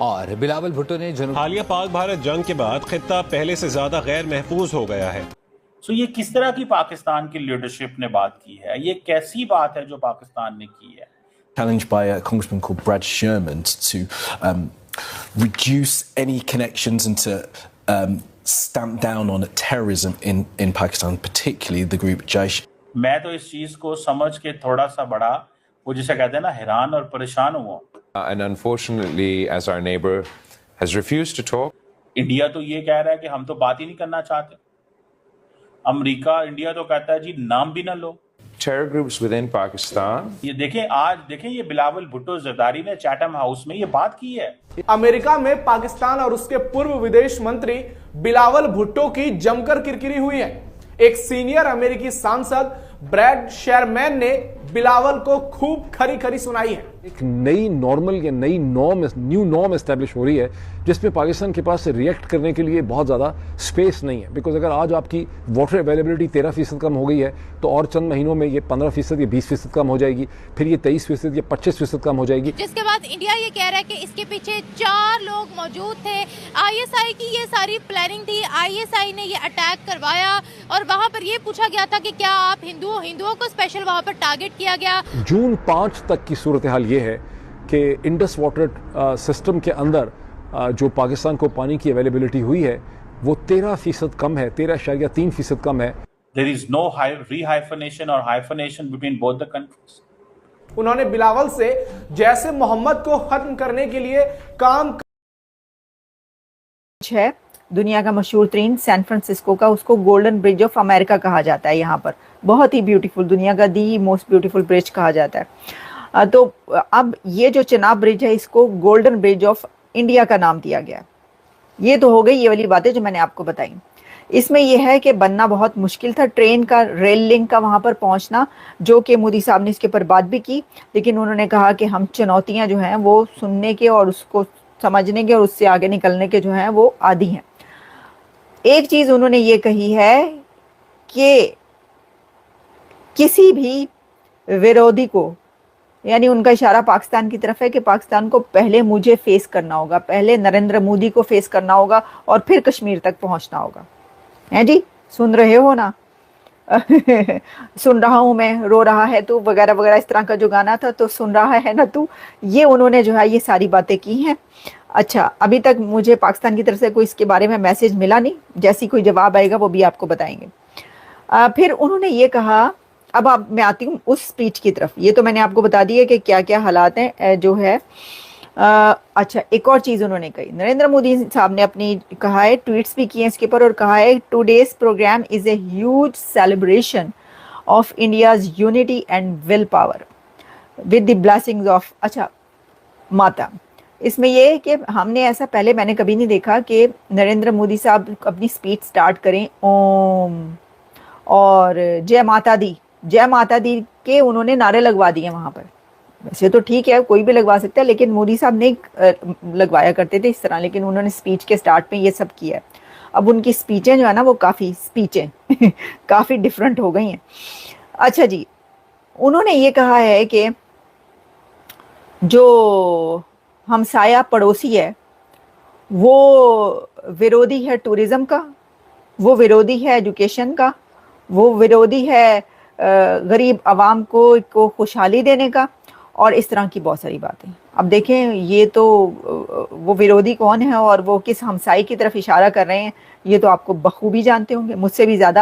और बिलावल भुट्टो ने हालिया पाक भारत जंग के बाद खित्ता पहले से ज्यादा गैर महफूज हो गया है। सो ये किस तरह की पाकिस्तान की लीडरशिप ने बात की है, ये कैसी बात है जो पाकिस्तान ने की है? Challenged by a congressman called Brad Sherman to reduce any connections and to stamp down on terrorism in Pakistan, particularly the group Jaish. मैं तो इस चीज को समझ के थोड़ा सा बड़ा, वो जिसे कहते हैं ना, हैरान और परेशान हुआ। And unfortunately, as our neighbor has refused to talk. India तो ये कह रहा है कि हम तो बात ही नहीं करना चाहते। अमेरिका, इंडिया तो कहता है जी नाम भी ना लो। Terror groups within Pakistan. ये देखें, आज देखें, ये बिलावल भुट्टो जरदारी ने चैटम हाउस में ये बात की है। अमेरिका में पाकिस्तान और उसके पूर्व विदेश मंत्री बिलावल भुट्टो की जमकर किरकिरी हुई है। एक सीनियर अमेरिकी सांसद ब्रैड शेरमैन ने बिलावल को खूब खरी खरी सुनाई है। एक नई नॉर्मल या नई नॉर्म, न्यू नॉर्म एस्टेब्लिश हो रही है जिसमें पाकिस्तान के पास रिएक्ट करने के लिए बहुत ज़्यादा स्पेस नहीं है। बिकॉज अगर आज आपकी वाटर अवेलेबिलिटी 13% कम हो गई है तो और चंद महीनों में ये 15% या 20% कम हो जाएगी, फिर ये 23% या 25% कम हो जाएगी। जिसके बाद इंडिया ये कह रहा है कि इसके पीछे 4 लोग मौजूद थे। आईएसआई की ये सारी प्लानिंग थी, आईएसआई ने ये अटैक करवाया और वहाँ पर ये पूछा गया था कि क्या आप हिंदुओं को स्पेशल वहाँ पर टारगेट किया गया। जून 5 तक की सूरत हाल ये है कि इंडस वाटर सिस्टम के अंदर जो पाकिस्तान को पानी की अवेलेबिलिटी हुई है वो 13% कम है, 13.3% कम है। There is no rehyphenation or hyphenation between both the countries. उन्होंने बिलावल से जैसे मोहम्मद को खत्म करने के लिए काम है। दुनिया का मशहूर तरीन सैन फ्रांसिस्को का, उसको गोल्डन ब्रिज ऑफ अमेरिका कहा जाता है। यहाँ पर बहुत ही ब्यूटीफुल, दुनिया का दी मोस्ट ब्यूटीफुल ब्रिज कहा जाता है। तो अब ये जो चेनाब ब्रिज है इसको गोल्डन ब्रिज ऑफ इंडिया का नाम दिया गया। ये तो हो गई ये वाली बातें जो मैंने आपको बताई। इसमें यह है कि बनना बहुत मुश्किल था ट्रेन का, रेल लिंक का वहाँ पर पहुँचना, जो कि मोदी साहब ने इसके ऊपर बात भी की, लेकिन उन्होंने कहा कि हम चुनौतियाँ जो हैं वो सुनने के और उसको समझने के और उससे आगे निकलने के जो हैं वो आदी हैं। एक चीज़ उन्होंने ये कही है कि किसी भी विरोधी को, यानी उनका इशारा पाकिस्तान की तरफ है कि पाकिस्तान को पहले मुझे फेस करना होगा, पहले नरेंद्र मोदी को फेस करना होगा और फिर कश्मीर तक पहुंचना होगा। हैं जी, सुन रहे हो ना? सुन रहा हूं मैं, रो रहा है तू, वगैरह वगैरह, इस तरह का जो गाना था, तो सुन रहा है ना तू। ये उन्होंने जो है ये सारी बातें की हैं। अच्छा, अभी तक मुझे पाकिस्तान की तरफ से कोई इसके बारे में मैसेज मिला नहीं, जैसी कोई जवाब आएगा वो भी आपको बताएंगे। फिर उन्होंने ये कहा, अब मैं आती हूँ उस स्पीच की तरफ। ये तो मैंने आपको बता दिया कि क्या क्या हालात हैं जो है। अच्छा, एक और चीज़ उन्होंने कही, नरेंद्र मोदी साहब ने अपनी कहा है, ट्वीट्स भी किए हैं इसके ऊपर, और कहा है today's program is a huge celebration of India's unity and willpower with the blessings of, अच्छा, माता। इसमें यह है कि हमने ऐसा पहले मैंने कभी नहीं देखा कि नरेंद्र मोदी साहब अपनी स्पीच स्टार्ट करें ओम और जय माता दी, जय माता दी के उन्होंने नारे लगवा दिए वहाँ पर। वैसे तो ठीक है, कोई भी लगवा सकता है, लेकिन मोदी साहब नहीं लगवाया करते थे इस तरह, लेकिन उन्होंने स्पीच के स्टार्ट में ये सब किया है। अब उनकी स्पीचें जो है ना वो काफ़ी स्पीचें काफ़ी डिफरेंट हो गई हैं। अच्छा जी, उन्होंने ये कहा है कि जो हमसाया पड़ोसी है वो विरोधी है टूरिज़्म का, वो विरोधी है एजुकेशन का, वो विरोधी है गरीब आवाम को खुशहाली देने का, और इस तरह की बहुत सारी बातें। अब देखें, ये तो वो विरोधी कौन है और वो किस हमसाई की तरफ इशारा कर रहे हैं, ये तो आपको बखूबी जानते होंगे, मुझसे भी ज़्यादा।